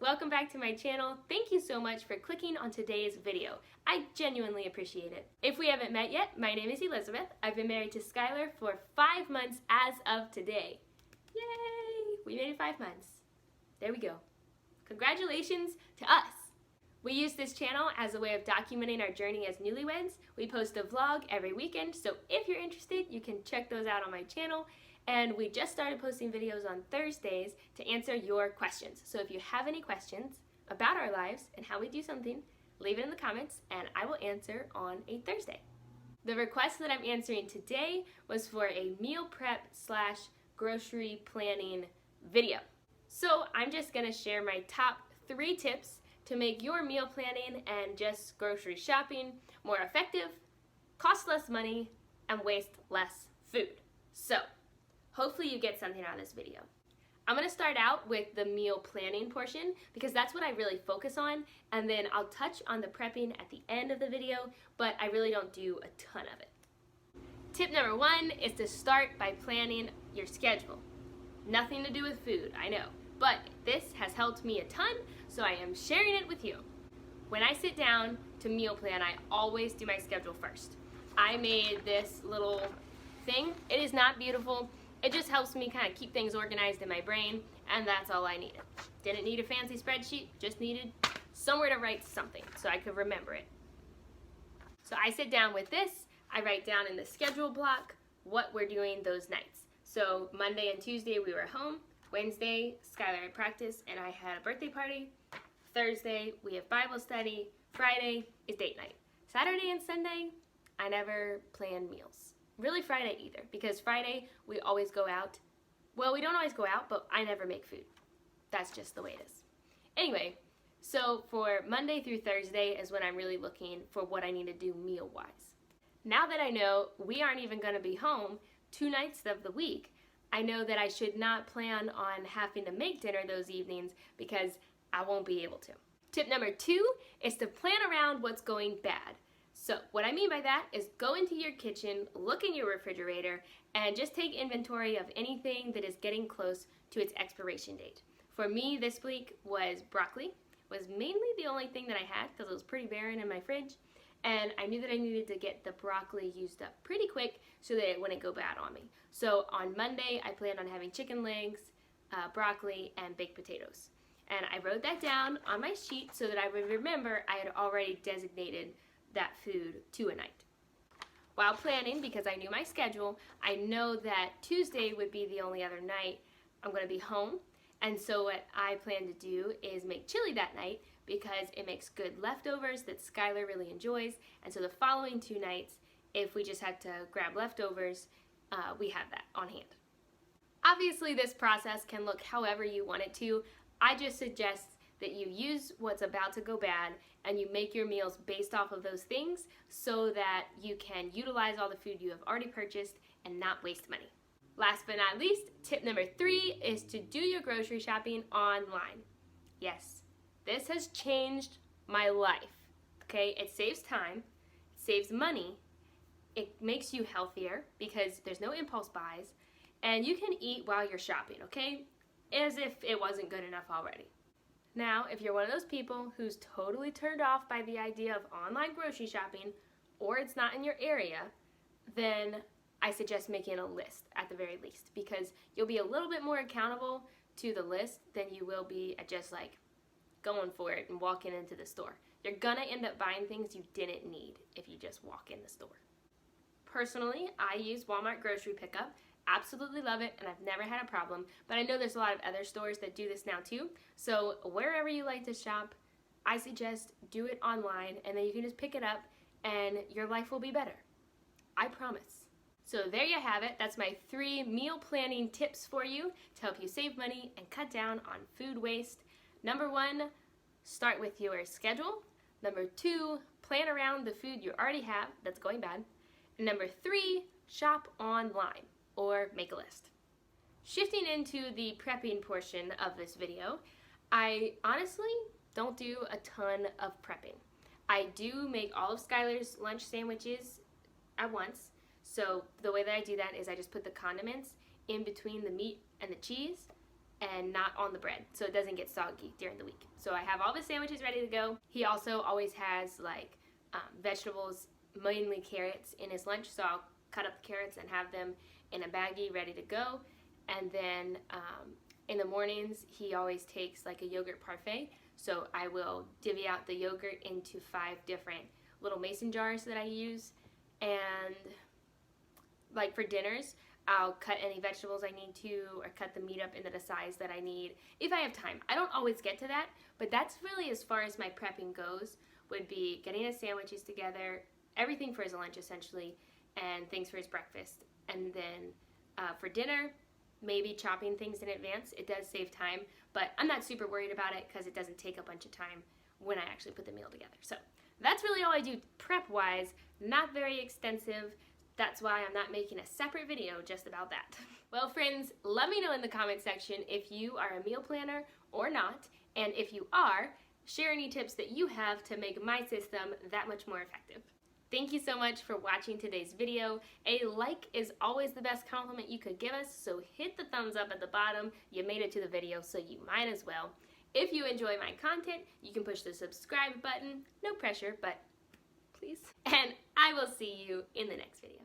welcome back to my channel. Thank you so much for clicking on today's video. I genuinely appreciate it. If we haven't met yet, my name is Elizabeth. I've been married to Skylar for 5 months as of today. Yay! We made it 5 months. There we go. Congratulations to us. We use this channel as a way of documenting our journey as newlyweds. We post a vlog every weekend, so if you're interested, you can check those out on my channel. And we just started posting videos on Thursdays to answer your questions. So if you have any questions about our lives and how we do something, leave it in the comments and I will answer on a Thursday. The request that I'm answering today was for a meal prep / grocery planning video. So I'm just gonna share my top 3 tips to make your meal planning and just grocery shopping more effective, cost less money, and waste less food. So hopefully you get something out of this video. I'm gonna start out with the meal planning portion because that's what I really focus on, and then I'll touch on the prepping at the end of the video, but I really don't do a ton of it. Tip number 1 is to start by planning your schedule. Nothing to do with food, I know, but this has helped me a ton, so I am sharing it with you. When I sit down to meal plan, I always do my schedule first. I made this little thing. It is not beautiful. It just helps me kind of keep things organized in my brain, and that's all I needed. Didn't need a fancy spreadsheet, just needed somewhere to write something so I could remember it. So I sit down with this, I write down in the schedule block what we're doing those nights. So Monday and Tuesday we were home, Wednesday Skylar had practice and I had a birthday party, Thursday we have Bible study, Friday is date night. Saturday and Sunday I never plan meals. Really Friday either, because Friday we always go out. Well, we don't always go out, but I never make food. That's just the way it is. Anyway, so for Monday through Thursday is when I'm really looking for what I need to do meal-wise. Now that I know we aren't even going to be home 2 nights of the week, I know that I should not plan on having to make dinner those evenings because I won't be able to. Tip number 2 is to plan around what's going bad. So what I mean by that is go into your kitchen, look in your refrigerator, and just take inventory of anything that is getting close to its expiration date. For me this week was broccoli. Was mainly the only thing that I had because it was pretty barren in my fridge, and I knew that I needed to get the broccoli used up pretty quick so that it wouldn't go bad on me. So on Monday I planned on having chicken legs, broccoli, and baked potatoes. And I wrote that down on my sheet so that I would remember I had already designated that food to a night. While planning, because I knew my schedule, I know that Tuesday would be the only other night I'm going to be home, and so what I plan to do is make chili that night because it makes good leftovers that Skylar really enjoys, and so the following 2 nights, if we just had to grab leftovers, we have that on hand. Obviously this process can look however you want it to. I just suggest that you use what's about to go bad and you make your meals based off of those things so that you can utilize all the food you have already purchased and not waste money. Last but not least, tip number 3 is to do your grocery shopping online. Yes, this has changed my life, okay? It saves time, it saves money, it makes you healthier because there's no impulse buys, and you can eat while you're shopping, okay? As if it wasn't good enough already. Now, if you're one of those people who's totally turned off by the idea of online grocery shopping, or it's not in your area, then I suggest making a list at the very least, because you'll be a little bit more accountable to the list than you will be at just like going for it and walking into the store. You're gonna end up buying things you didn't need if you just walk in the store. Personally, I use Walmart grocery pickup. Absolutely love it, and I've never had a problem, but I know there's a lot of other stores that do this now too. So wherever you like to shop, I suggest do it online, and then you can just pick it up and your life will be better. I promise. So there you have it. That's my 3 meal planning tips for you to help you save money and cut down on food waste. Number 1, start with your schedule. Number 2, plan around the food you already have that's going bad. And number 3, shop online or make a list. Shifting into the prepping portion of this video, I honestly don't do a ton of prepping. I do make all of Skylar's lunch sandwiches at once. So the way that I do that is I just put the condiments in between the meat and the cheese, and not on the bread, so it doesn't get soggy during the week. So I have all the sandwiches ready to go. He also always has like vegetables, mainly carrots, in his lunch, so I'll cut up the carrots and have them in a baggie ready to go. And then in the mornings, he always takes like a yogurt parfait, so I will divvy out the yogurt into 5 different little mason jars that I use. And like for dinners, I'll cut any vegetables I need to, or cut the meat up into the size that I need if I have time. I don't always get to that, but that's really as far as my prepping goes, would be getting his sandwiches together, everything for his lunch essentially, and things for his breakfast. And then for dinner, maybe chopping things in advance. It does save time, but I'm not super worried about it because it doesn't take a bunch of time when I actually put the meal together. So that's really all I do prep-wise. Not very extensive. That's why I'm not making a separate video just about that. Well, friends, let me know in the comment section if you are a meal planner or not, and if you are, share any tips that you have to make my system that much more effective. Thank you so much for watching today's video. A like is always the best compliment you could give us, so hit the thumbs up at the bottom. You made it to the video, so you might as well. If you enjoy my content, you can push the subscribe button. No pressure, but please. And I will see you in the next video.